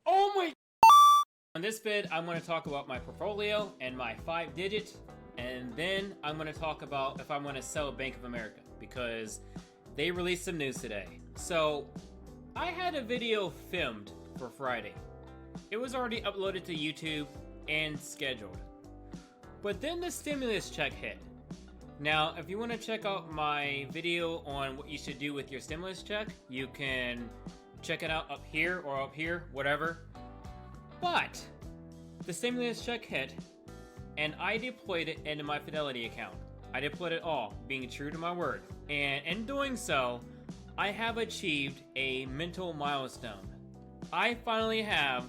Oh my! On this vid, I'm going to talk about my portfolio and my 5 digits, and then I'm going to talk about if I'm going to sell Bank of America because they released some news today. So, I had a video filmed for Friday. It was already uploaded to YouTube and scheduled. But then the stimulus check hit. Now, if you want to check out my video on what you should do with your stimulus check, you can check it out up here or up here, whatever. But the stimulus check hit, and I deployed it into my Fidelity account. I deployed it all, being true to my word. And in doing so, I have achieved a mental milestone. I finally have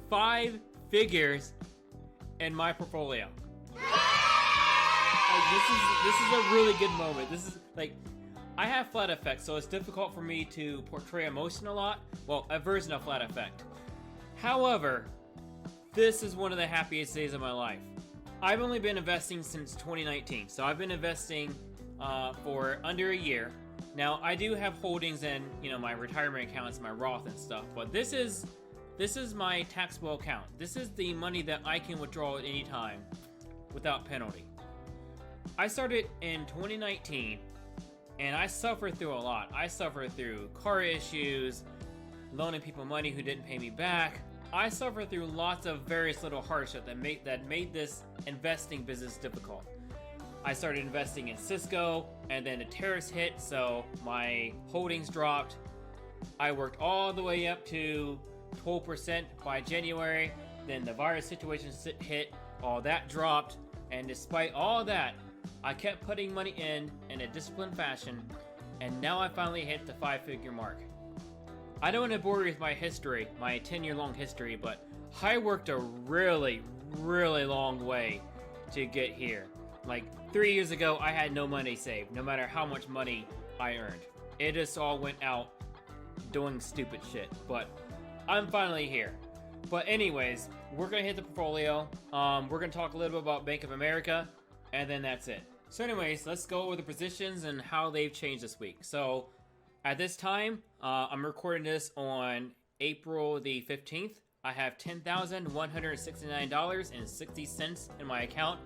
5 figures in my portfolio. This is a really good moment. This is like, I have flat effect, so it's difficult for me to portray emotion a lot. Well, a version of flat effect. However, this is one of the happiest days of my life. I've only been investing since 2019, so I've been investing for under a year. Now, I do have holdings in, my retirement accounts, my Roth and stuff, but this is my taxable account. This is the money that I can withdraw at any time without penalty. I started in 2019, and I suffered through a lot. I suffered through car issues, loaning people money who didn't pay me back. I suffered through lots of various little hardships that made this investing business difficult. I started investing in Cisco, and then the tariffs hit, so my holdings dropped. I worked all the way up to 12% by January. Then the virus situation hit, all that dropped, and despite all that, I kept putting money in a disciplined fashion, and now I finally hit the 5-figure mark. I don't want to bore you with my history, my 10-year-long history, but I worked a really, really long way to get here. Like 3 years ago, I had no money saved, no matter how much money I earned. It just all went out doing stupid shit, but I'm finally here. But anyways, we're gonna hit the portfolio. We're gonna talk a little bit about Bank of America, and then that's it. So anyways, let's go over the positions and how they've changed this week. So at this time, I'm recording this on April the 15th. I have $10,169.60 in my account.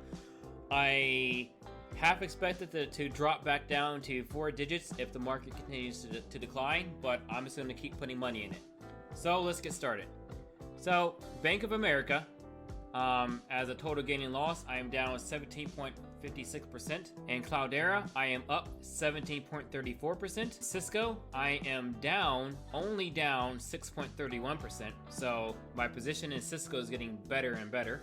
I half expected to drop back down to 4 digits if the market continues to decline, but I'm just going to keep putting money in it. So let's get started. So Bank of America, as a total gain and loss, I am down 17.56%. And Cloudera, I am up 17.34%. Cisco, I am only down 6.31%. So my position in Cisco is getting better and better.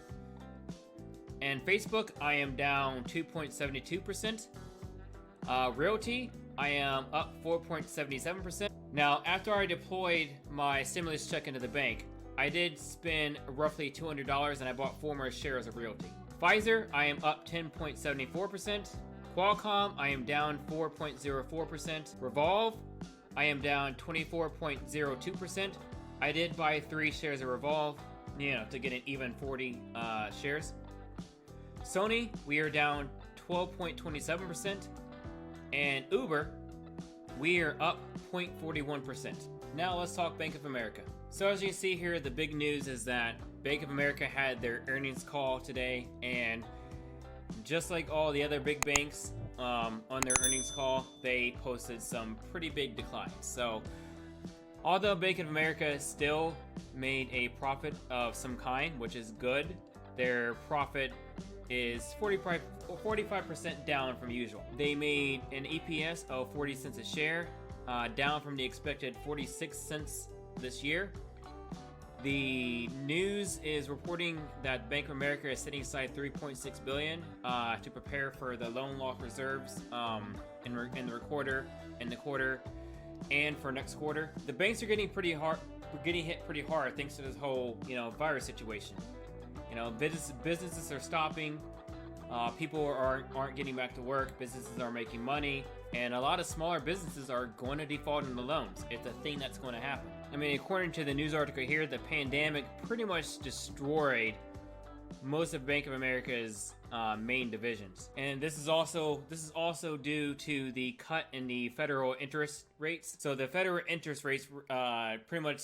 And Facebook, I am down 2.72%. Realty, I am up 4.77%. Now, after I deployed my stimulus check into the bank, I did spend roughly $200 and I bought 4 more shares of Realty. Pfizer, I am up 10.74%. Qualcomm, I am down 4.04%. Revolve, I am down 24.02%. I did buy 3 shares of Revolve, to get an even 40 shares. Sony, we are down 12.27%. And Uber, we are up 0.41%. Now let's talk Bank of America. So as you can see here, the big news is that Bank of America had their earnings call today, and just like all the other big banks on their earnings call, they posted some pretty big declines. So although Bank of America still made a profit of some kind, which is good, their profit is 45% down from usual. They made an EPS of 40 cents a share, down from the expected 46 cents this year. The news is reporting that Bank of America is setting aside $3.6 billion to prepare for the loan loss reserves in the quarter, and for next quarter. The banks are getting hit pretty hard thanks to this whole virus situation. Businesses are stopping. People aren't getting back to work. Businesses are making money, and a lot of smaller businesses are going to default on the loans. It's a thing that's going to happen. I mean, according to the news article here, the pandemic pretty much destroyed most of Bank of America's main divisions, and this is also due to the cut in the federal interest rates. So the federal interest rates pretty much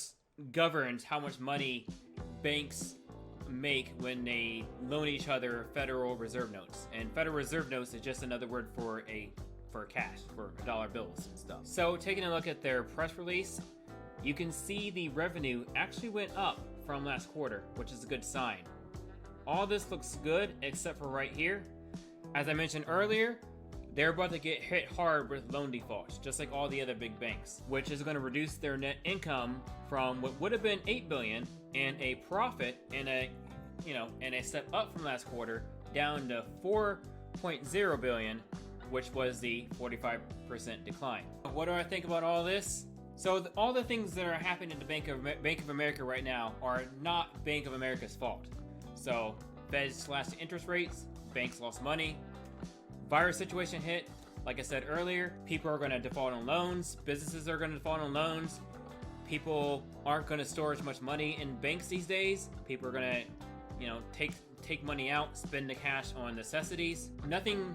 governs how much money banks make when they loan each other Federal Reserve notes. And Federal Reserve notes is just another word for cash, for dollar bills and stuff. So taking a look at their press release, you can see the revenue actually went up from last quarter, which is a good sign. All this looks good except for right here. As I mentioned earlier, they're about to get hit hard with loan defaults, just like all the other big banks, which is going to reduce their net income from what would have been $8 billion and a profit and a step up from last quarter down to $4.0 billion, which was the 45% decline. What do I think about all this? So all the things that are happening in the Bank of America right now are not Bank of America's fault. So Fed slashed interest rates, banks lost money, virus situation hit. Like I said earlier, people are going to default on loans, businesses are going to default on loans, people aren't going to store as much money in banks these days. People are going to, take money out, spend the cash on necessities. Nothing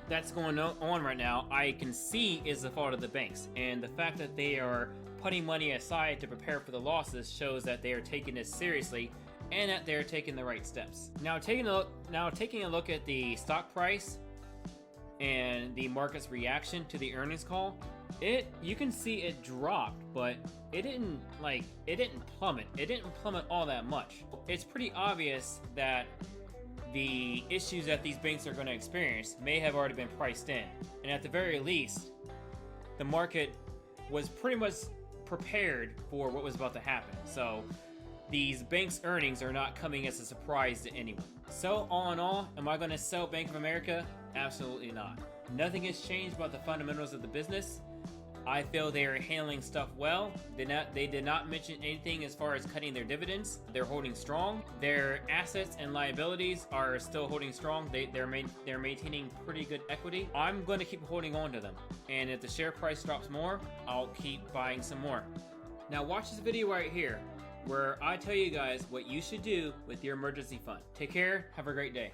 that's going on right now I can see is the fault of the banks, and the fact that they are putting money aside to prepare for the losses shows that they are taking this seriously and that they're taking the right steps. Now taking a look at the stock price and the market's reaction to the earnings call, you can see it dropped, but it didn't plummet. It didn't plummet all that much. It's pretty obvious that the issues that these banks are going to experience may have already been priced in. And at the very least, the market was pretty much prepared for what was about to happen. So these banks' earnings are not coming as a surprise to anyone. So all in all, am I going to sell Bank of America? Absolutely not. Nothing has changed about the fundamentals of the business. I feel they are handling stuff well. They did not mention anything as far as cutting their dividends. They're holding strong. Their assets and liabilities are still holding strong. They're maintaining pretty good equity. I'm going to keep holding on to them. And if the share price drops more, I'll keep buying some more. Now watch this video right here, where I tell you guys what you should do with your emergency fund. Take care. Have a great day.